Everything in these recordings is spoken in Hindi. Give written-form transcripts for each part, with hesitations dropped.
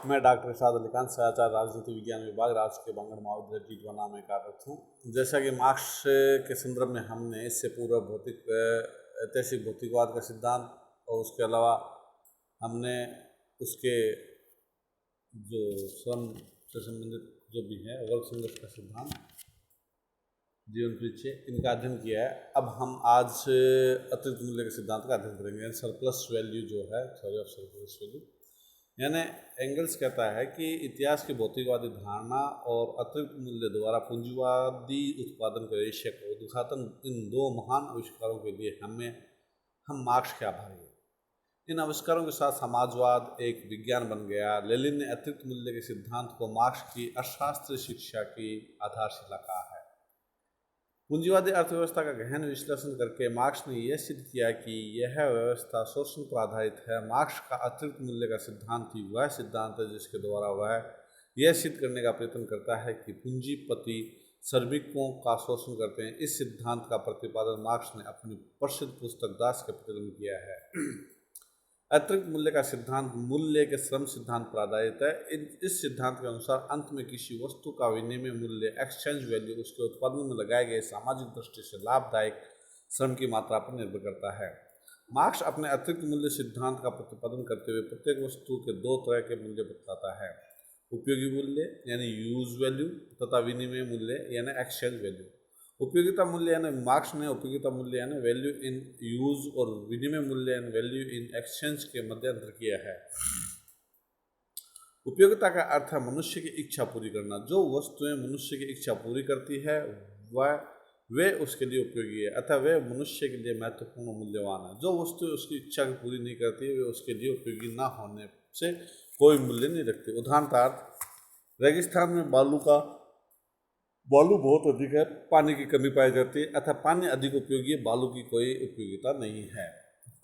मैं डॉक्टर इरशाद अली खान, समाचार राजनीति विज्ञान विभाग, राष्ट्र के बांगड़ महाविद्यालय टीटवाना में कार्यरत हूँ। जैसा कि मार्क्स के संदर्भ में हमने इससे पूर्व ऐतिहासिक भौतिकवाद का सिद्धांत और उसके अलावा हमने उसके जो श्रम से संबंधित जो भी है वर्ग संघर्ष का सिद्धांत, जीवन परिचय, इनका अध्ययन किया है। अब हम आज अतिरिक्त मूल्य के सिद्धांत का अध्ययन करेंगे। सरप्लस वैल्यू जो है, थ्योरी ऑफ सरप्लस वैल्यू, यानी एंगल्स कहता है कि इतिहास की भौतिकवादी धारणा और अतिरिक्त मूल्य द्वारा पूंजीवादी उत्पादन के रहस्य को उद्घाटन इन दो महान आविष्कारों के लिए हम मार्क्स के आभारी हैं। इन आविष्कारों के साथ समाजवाद एक विज्ञान बन गया। लेनिन ने अतिरिक्त मूल्य के सिद्धांत को मार्क्स की अर्थशास्त्र शिक्षा की आधारशिला कहा है। पूंजीवादी अर्थव्यवस्था का गहन विश्लेषण करके मार्क्स ने यह सिद्ध किया कि यह व्यवस्था शोषण पर आधारित है। मार्क्स का अतिरिक्त मूल्य का सिद्धांत ही वह सिद्धांत है जिसके द्वारा वह यह सिद्ध करने का प्रयत्न करता है कि पूंजीपति श्रमिकों का शोषण करते हैं। इस सिद्धांत का प्रतिपादन मार्क्स ने अपनी प्रसिद्ध पुस्तक दास कैपिटल में किया है। अतिरिक्त मूल्य का सिद्धांत मूल्य के श्रम सिद्धांत पर आधारित है। इस सिद्धांत के अनुसार अंत में किसी वस्तु का विनिमय मूल्य, एक्सचेंज वैल्यू, उसके उत्पादन में लगाए गए सामाजिक दृष्टि से लाभदायक श्रम की मात्रा पर निर्भर करता है। मार्क्स अपने अतिरिक्त मूल्य सिद्धांत का प्रतिपादन करते हुए प्रत्येक वस्तु के दो तरह के मूल्य बतलाता है: उपयोगी मूल्य यानी यूज वैल्यू तथा विनिमय मूल्य यानी एक्सचेंज वैल्यू। उपयोगिता मूल्य यानी मार्क्स ने उपयोगिता मूल्य यानी वैल्यू इन यूज और विनिमय मूल्य यानी वैल्यू इन एक्सचेंज के मध्य अंतर किया है। उपयोगिता का अर्थ है मनुष्य की इच्छा पूरी करना। जो वस्तुएं मनुष्य की इच्छा पूरी करती है वे उसके लिए उपयोगी है, अतः वे मनुष्य के लिए महत्वपूर्ण मूल्यवान है। जो वस्तुएं उसकी इच्छा की पूरी नहीं करती वे उसके लिए उपयोगी न होने से कोई मूल्य नहीं रखती। उदाहरणार्थ, रेगिस्तान में बालू बहुत अधिक है, पानी की कमी पाई जाती है, अतः पानी अधिक उपयोगी है, बालू की कोई उपयोगिता नहीं है।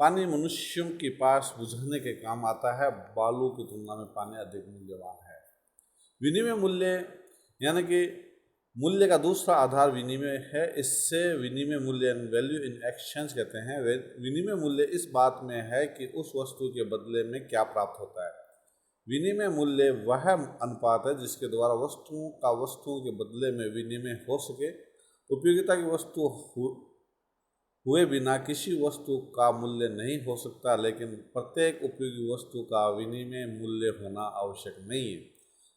पानी मनुष्यों के पास बुझाने के काम आता है, बालू की तुलना में पानी अधिक मूल्यवान है। विनिमय मूल्य यानी कि मूल्य का दूसरा आधार विनिमय है। इससे विनिमय मूल्य वैल्यू इन एक्सचेंज कहते हैं। विनिमय मूल्य इस बात में है कि उस वस्तु के बदले में क्या प्राप्त होता है। विनिमय मूल्य वह अनुपात है जिसके द्वारा वस्तुओं के बदले में विनिमय हो सके। उपयोगिता की वस्तु हुए बिना किसी वस्तु का मूल्य नहीं हो सकता, लेकिन प्रत्येक उपयोगी वस्तु का विनिमय मूल्य होना आवश्यक नहीं है।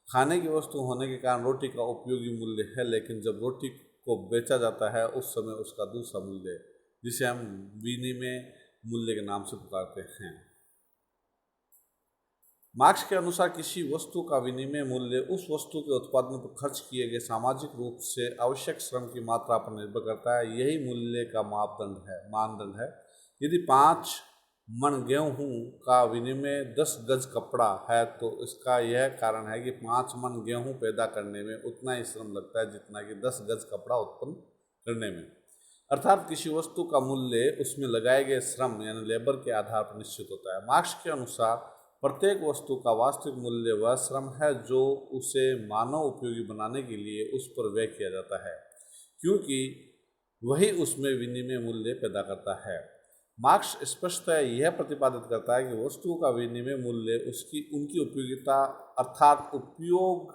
खाने की वस्तु होने के कारण रोटी का उपयोगी मूल्य है, लेकिन जब रोटी को बेचा जाता है उस समय उसका दूसरा मूल्य, जिसे हम विनिमय मूल्य के नाम से पुकारते हैं। मार्क्स के अनुसार किसी वस्तु का विनिमय मूल्य उस वस्तु के उत्पादन पर खर्च किए गए सामाजिक रूप से आवश्यक श्रम की मात्रा पर निर्भर करता है। यही मूल्य का मानदंड है। यदि 5 मन गेहूं का विनिमय 10 गज कपड़ा है तो इसका यह कारण है कि 5 मन गेहूं पैदा करने में उतना ही श्रम लगता है जितना कि 10 गज कपड़ा उत्पन्न करने में। अर्थात किसी वस्तु का मूल्य उसमें लगाए गए श्रम यानी लेबर के आधार पर निश्चित होता है। मार्क्स के अनुसार प्रत्येक वस्तु का वास्तविक मूल्य वह श्रम है जो उसे मानव उपयोगी बनाने के लिए उस पर व्यय किया जाता है, क्योंकि वही उसमें विनिमय मूल्य पैदा करता है। मार्क्स स्पष्टतः यह प्रतिपादित करता है कि वस्तुओं का विनिमय मूल्य उनकी उपयोगिता अर्थात उपयोग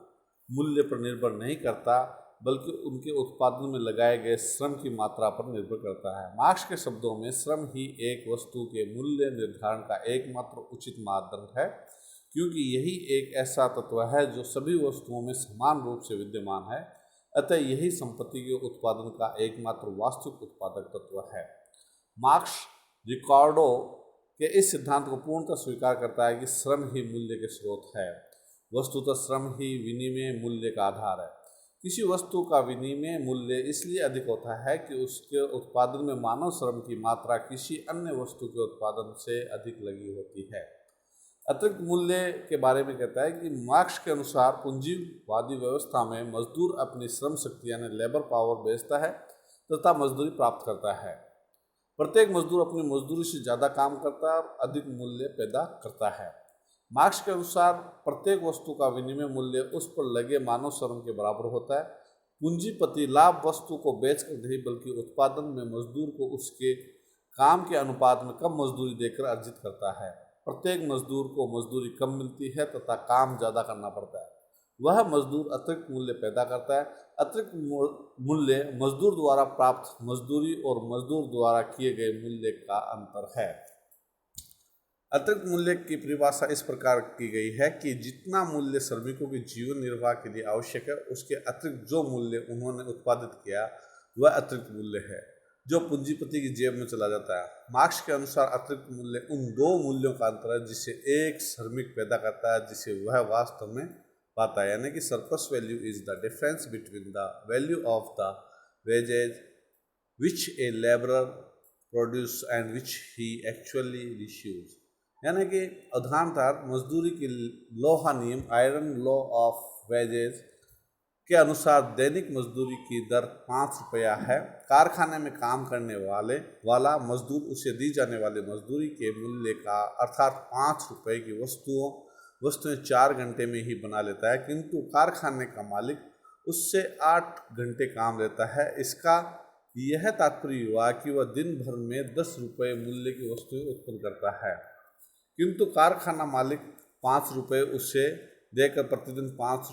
मूल्य पर निर्भर नहीं करता, बल्कि उनके उत्पादन में लगाए गए श्रम की मात्रा पर निर्भर करता है। मार्क्स के शब्दों में श्रम ही एक वस्तु के मूल्य निर्धारण का एकमात्र उचित मापदंड है, क्योंकि यही एक ऐसा तत्व है जो सभी वस्तुओं में समान रूप से विद्यमान है। अतः यही संपत्ति के उत्पादन का एकमात्र वास्तविक उत्पादक तत्व है। मार्क्स रिकार्डो के इस सिद्धांत को पूर्णतः स्वीकार करता है कि श्रम ही मूल्य के स्रोत है। वस्तुतः श्रम ही विनिमय मूल्य का आधार है। किसी वस्तु का विनिमय मूल्य इसलिए अधिक होता है कि उसके उत्पादन में मानव श्रम की मात्रा किसी अन्य वस्तु के उत्पादन से अधिक लगी होती है। अतिरिक्त मूल्य के बारे में कहता है कि मार्क्स के अनुसार पूंजीवादी व्यवस्था में मजदूर अपनी श्रम शक्ति यानी लेबर पावर बेचता है तथा मजदूरी प्राप्त करता है। प्रत्येक मजदूर अपनी मजदूरी से ज़्यादा काम करता है और अधिक मूल्य पैदा करता है। मार्क्स के अनुसार प्रत्येक वस्तु का विनिमय मूल्य उस पर लगे मानव श्रम के बराबर होता है। पूंजीपति लाभ वस्तु को बेचकर नहीं बल्कि उत्पादन में मजदूर को उसके काम के अनुपात में कम मजदूरी देकर अर्जित करता है। प्रत्येक मजदूर को मजदूरी कम मिलती है तथा काम ज़्यादा करना पड़ता है। वह मजदूर अतिरिक्त मूल्य पैदा करता है। अतिरिक्त मूल्य मजदूर द्वारा प्राप्त मजदूरी और मजदूर द्वारा किए गए मूल्य का अंतर है। अतिरिक्त मूल्य की परिभाषा इस प्रकार की गई है कि जितना मूल्य श्रमिकों के जीवन निर्वाह के लिए आवश्यक है, उसके अतिरिक्त जो मूल्य उन्होंने उत्पादित किया वह अतिरिक्त मूल्य है, जो पूंजीपति की जेब में चला जाता है। मार्क्स के अनुसार अतिरिक्त मूल्य उन दो मूल्यों का अंतर है जिसे एक श्रमिक पैदा करता है जिसे वह वास्तव में पाता है, यानी कि surplus value is the difference between the value of the wages which a labourer produce and which he actually receives. यानी कि उदाहरणतः मजदूरी की लोहा नियम आयरन लॉ ऑफ वेजेज के अनुसार दैनिक मजदूरी की दर 5 रुपया है। कारखाने में काम करने वाला मजदूर उसे दी जाने वाली मजदूरी के मूल्य का अर्थात 5 रुपये की वस्तुएं 4 घंटे में ही बना लेता है, किंतु कारखाने का मालिक उससे 8 घंटे काम लेता है। इसका यह तात्पर्य हुआ कि वह दिन भर में 10 रुपये मूल्य की वस्तुएं उत्पन्न करता है, किंतु कारखाना मालिक 5 रुपये उसे देकर प्रतिदिन 5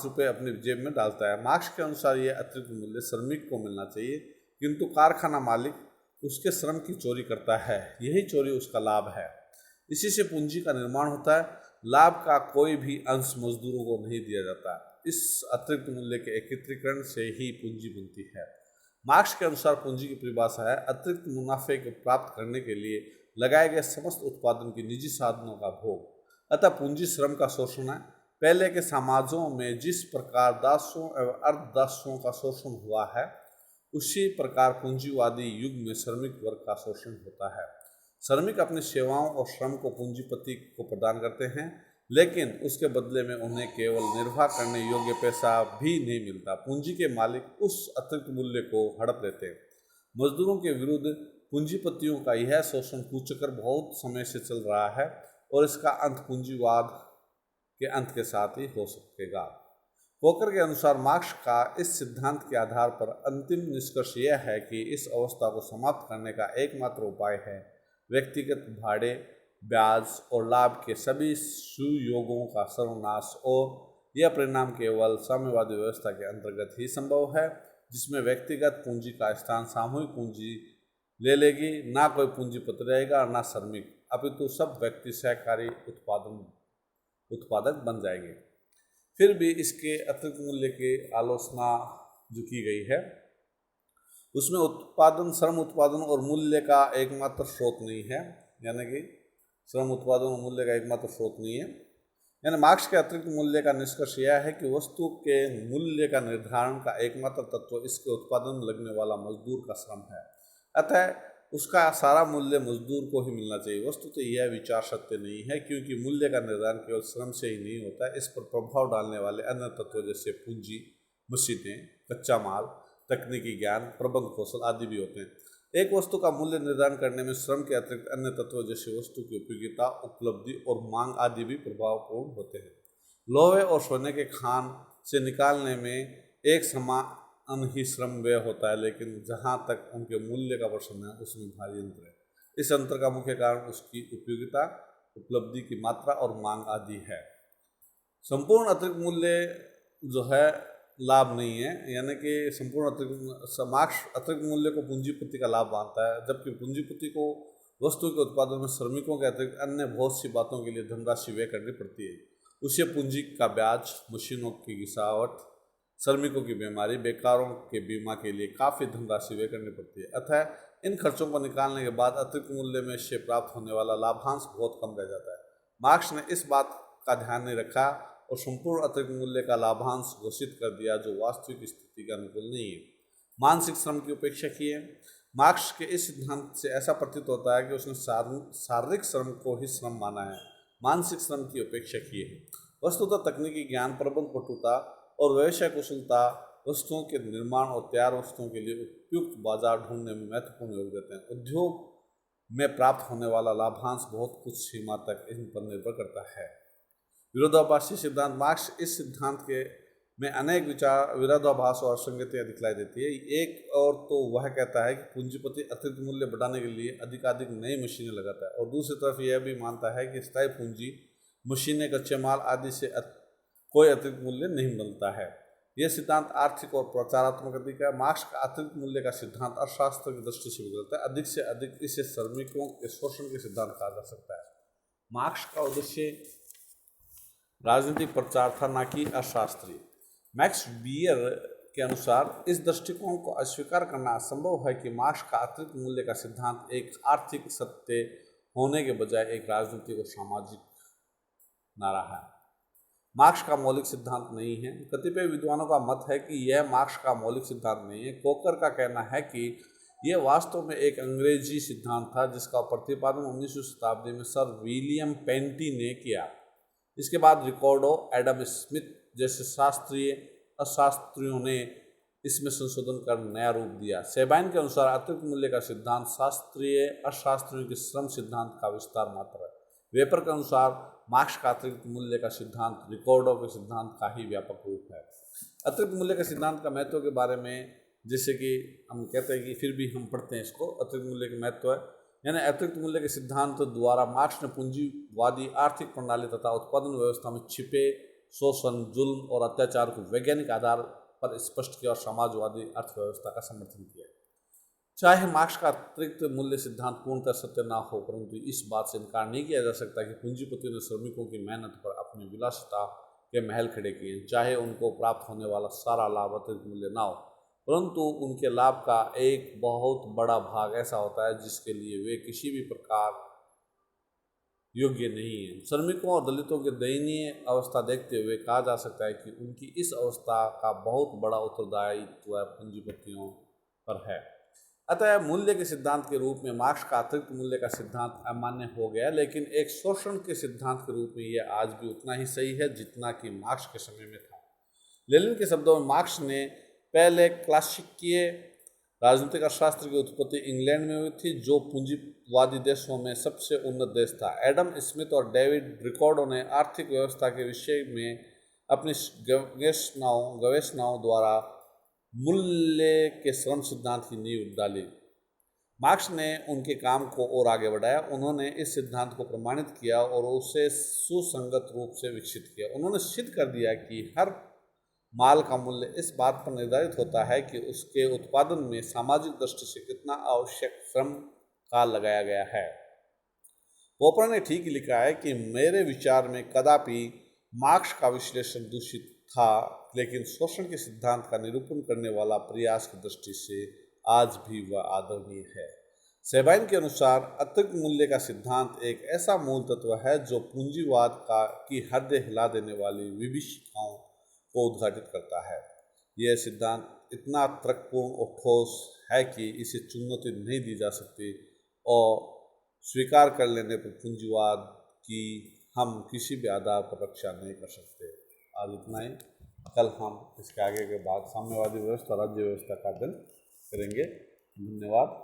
रुपये अपनी जेब में डालता है। मार्क्स के अनुसार यह अतिरिक्त मूल्य श्रमिक को मिलना चाहिए, किंतु कारखाना मालिक उसके श्रम की चोरी करता है। यही चोरी उसका लाभ है। इसी से पूंजी का निर्माण होता है। लाभ का कोई भी अंश मजदूरों को नहीं दिया जाता। इस अतिरिक्त मूल्य के एकत्रीकरण से ही पूंजी बनती है। मार्क्स के अनुसार पूंजी की परिभाषा है अतिरिक्त मुनाफे को प्राप्त करने के लिए लगाए गए समस्त उत्पादन की निजी साधनों का भोग। अतः पूंजी श्रम का शोषण है। पहले के समाजों में जिस प्रकार दासों एवं अर्धदासों का शोषण हुआ है, उसी प्रकार पूंजीवादी युग में श्रमिक वर्ग का शोषण होता है। श्रमिक अपनी सेवाओं और श्रम को पूंजीपति को प्रदान करते हैं, लेकिन उसके बदले में उन्हें केवल निर्वाह करने योग्य पैसा भी नहीं मिलता। पूंजी के मालिक उस अतिरिक्त मूल्य को हड़प लेते हैं। मजदूरों के विरुद्ध पूंजीपतियों का यह शोषण कूचकर बहुत समय से चल रहा है और इसका अंत पूंजीवाद के अंत के साथ ही हो सकेगा। पोकर के अनुसार मार्क्स का इस सिद्धांत के आधार पर अंतिम निष्कर्ष यह है कि इस अवस्था को समाप्त करने का एकमात्र उपाय है व्यक्तिगत भाड़े, ब्याज और लाभ के सभी सुयोगों का सर्वनाश, और यह परिणाम केवल साम्यवादी व्यवस्था के अंतर्गत ही संभव है, जिसमें व्यक्तिगत पूंजी का स्थान सामूहिक पूंजी ले लेगी। ना कोई पूंजीपति रहेगा और ना श्रमिक, अपितु सब व्यक्ति सहकारी उत्पादक बन जाएंगे। फिर भी इसके अतिरिक्त मूल्य की आलोचना जो की गई है, उसमें श्रम उत्पादन और मूल्य का एकमात्र स्रोत नहीं है, यानी कि श्रम उत्पादन और मूल्य का एकमात्र स्रोत नहीं है। यानी मार्क्स के अतिरिक्त मूल्य का निष्कर्ष यह है कि वस्तु के मूल्य का निर्धारण का एकमात्र तत्व इसके उत्पादन में लगने वाला मजदूर का श्रम है। अतः उसका सारा मूल्य मजदूर को ही मिलना चाहिए। वस्तु तो यह विचार सत्य नहीं है, क्योंकि मूल्य का निर्धारण केवल श्रम से ही नहीं होता है। इस पर प्रभाव डालने वाले अन्य तत्व जैसे पूंजी, मशीनें, कच्चा माल, तकनीकी ज्ञान, प्रबंध कौशल आदि भी होते हैं। एक वस्तु का मूल्य निर्धारण करने में श्रम के अतिरिक्त अन्य तत्व जैसे वस्तु की उपयोगिता, उपलब्धि और मांग आदि भी प्रभावपूर्ण होते हैं। लोहे और सोने के खान से निकालने में एक समान ही श्रम व्यय होता है, लेकिन जहाँ तक उनके मूल्य का प्रश्न है उसमें भारी अंतर है। इस अंतर का मुख्य कारण उसकी उपयोगिता, उपलब्धि की मात्रा और मांग आदि है। संपूर्ण अतिरिक्त मूल्य जो है लाभ नहीं है, यानी कि संपूर्ण मार्क्स अतिरिक्त मूल्य को पूंजीपति का लाभ मानता है, जबकि पूंजीपति को वस्तु के उत्पादन में श्रमिकों के अतिरिक्त अन्य बहुत सी बातों के लिए धनराशि व्यय करनी पड़ती है। उसे पूंजी का ब्याज, मशीनों की गिरावट, श्रमिकों की बीमारी, बेकारों के बीमा के लिए काफ़ी धनराशि व्यय करनी पड़ती है। अतः इन खर्चों को निकालने के बाद अतिरिक्त मूल्य में से प्राप्त होने वाला लाभांश बहुत कम रह जाता है। मार्क्स ने इस बात का ध्यान नहीं रखा और संपूर्ण अतिरिक्त मूल्य का लाभांश घोषित कर दिया, जो वास्तविक स्थिति के अनुकूल नहीं है। मानसिक श्रम की उपेक्षा की है। मार्क्स के इस सिद्धांत से ऐसा प्रतीत होता है कि उसने शारीरिक श्रम को ही श्रम माना है, मानसिक श्रम की उपेक्षा की है। वस्तुतः तकनीकी ज्ञान, प्रबंध पटुता और व्यवसाय कुशलता वस्तुओं के निर्माण और तैयार वस्तुओं के लिए उपयुक्त बाजार ढूंढने में महत्वपूर्ण योग देते हैं। उद्योग में प्राप्त होने वाला लाभांश बहुत कुछ सीमा तक इन पर निर्भर करता है। विरोधाभासी सिद्धांत। मार्क्स इस सिद्धांत के में अनेक विचार विरोधाभास और असंगतियाँ दिखलाई देती है। एक और तो वह कहता है कि पूंजीपति अतिरिक्त मूल्य बढ़ाने के लिए अधिकाधिक नई मशीनें लगाता है, और दूसरी तरफ यह भी मानता है कि स्थायी पूंजी, मशीनें, कच्चे माल आदि से कोई अतिरिक्त मूल्य नहीं मिलता है। यह सिद्धांत आर्थिक और प्रचारात्मक अधिक है। मार्क्स का अतिरिक्त मूल्य का सिद्धांत अर्थशास्त्र की दृष्टि से बिगड़ता है। अधिक से अधिक इसे श्रमिकों के शोषण के सिद्धांत कहा जा सकता है। मार्क्स का उद्देश्य राजनीतिक प्रचार था, न कि अर्थशास्त्रीय। मैक्स बियर के अनुसार इस दृष्टिकोण को अस्वीकार करना असंभव है कि मार्क्स का अतिरिक्त मूल्य का सिद्धांत एक आर्थिक सत्य होने के बजाय एक राजनीतिक और सामाजिक नारा है। मार्क्स का मौलिक सिद्धांत नहीं है। कतिपय विद्वानों का मत है कि यह मार्क्स का मौलिक सिद्धांत नहीं है। कोकर का कहना है कि यह वास्तव में एक अंग्रेजी सिद्धांत था जिसका प्रतिपादन 19वीं शताब्दी में सर विलियम पेंटी ने किया। इसके बाद रिकॉर्डो, एडम स्मिथ जैसे शास्त्रीय अशास्त्रियों ने इसमें संशोधन कर नया रूप दिया। सेबाइन के अनुसार अतिरिक्त मूल्य का सिद्धांत शास्त्रीय अशास्त्रियों के श्रम सिद्धांत का विस्तार मात्र है। वेपर के अनुसार मार्क्स का अतिरिक्त मूल्य का सिद्धांत रिकॉर्डो के सिद्धांत का ही व्यापक रूप है। अतिरिक्त मूल्य के सिद्धांत का महत्व के बारे में, जैसे कि हम कहते हैं कि फिर भी हम पढ़ते हैं इसको, अतिरिक्त मूल्य के महत्व है, यानी अतिरिक्त मूल्य के सिद्धांत द्वारा मार्क्स ने पूंजीवादी आर्थिक प्रणाली तथा उत्पादन व्यवस्था में छिपे शोषण, जुल्म और अत्याचार को वैज्ञानिक आधार पर स्पष्ट किया और समाजवादी अर्थव्यवस्था का समर्थन किया। चाहे मार्क्स का अतिरिक्त मूल्य सिद्धांत पूर्णतः सत्य ना हो, परंतु इस बात से इनकार नहीं किया जा सकता कि पूंजीपतियों ने श्रमिकों की मेहनत पर अपनी विलासिता के महल खड़े किए। चाहे उनको प्राप्त होने वाला सारा लाभ अतिरिक्त मूल्य ना हो, परंतु उनके लाभ का एक बहुत बड़ा भाग ऐसा होता है जिसके लिए वे किसी भी प्रकार योग्य नहीं है। श्रमिकों और दलितों की दयनीय अवस्था देखते हुए कहा जा सकता है कि उनकी इस अवस्था का बहुत बड़ा उत्तरदायित्व पूंजीपतियों पर है। अतः मूल्य के सिद्धांत के रूप में मार्क्स का अतिरिक्त मूल्य का सिद्धांत अमान्य हो गया, लेकिन एक शोषण के सिद्धांत के रूप में यह आज भी उतना ही सही है जितना कि मार्क्स के समय में था। लेनिन के शब्दों में, मार्क्स ने पहले क्लासिकीय राजनीतिक अर्थशास्त्र की उत्पत्ति इंग्लैंड में हुई थी, जो पूंजीवादी देशों में सबसे उन्नत देश था। एडम स्मिथ और डेविड रिकॉर्डो ने आर्थिक व्यवस्था के विषय में अपनी गवेषणाओं द्वारा मूल्य के श्रम सिद्धांत की नींव डाली। मार्क्स ने उनके काम को और आगे बढ़ाया। उन्होंने इस सिद्धांत को प्रमाणित किया और उसे सुसंगत रूप से विकसित किया। उन्होंने सिद्ध कर दिया कि हर माल का मूल्य इस बात पर निर्धारित होता है कि उसके उत्पादन में सामाजिक दृष्टि से कितना आवश्यक श्रम का लगाया गया है। पोपर ने ठीक लिखा है कि मेरे विचार में कदापि मार्क्स का विश्लेषण दूषित था, लेकिन शोषण के सिद्धांत का निरूपण करने वाला प्रयास की दृष्टि से आज भी वह आदरणीय है। सेबाइन के अनुसार अतिरिक्त मूल्य का सिद्धांत एक ऐसा मूल तत्व है जो पूंजीवाद की हृदय हिला देने वाली विभीषिकाओं को उद्घाटित करता है। यह सिद्धांत इतना तर्कपूर्ण और ठोस है कि इसे चुनौती नहीं दी जा सकती, और स्वीकार कर लेने पर पूंजीवाद की हम किसी भी आधार पर रक्षा नहीं कर सकते। आज इतना ही। कल हम इसके आगे के बाद साम्यवादी व्यवस्था, राज्य व्यवस्था का अध्ययन करेंगे। धन्यवाद।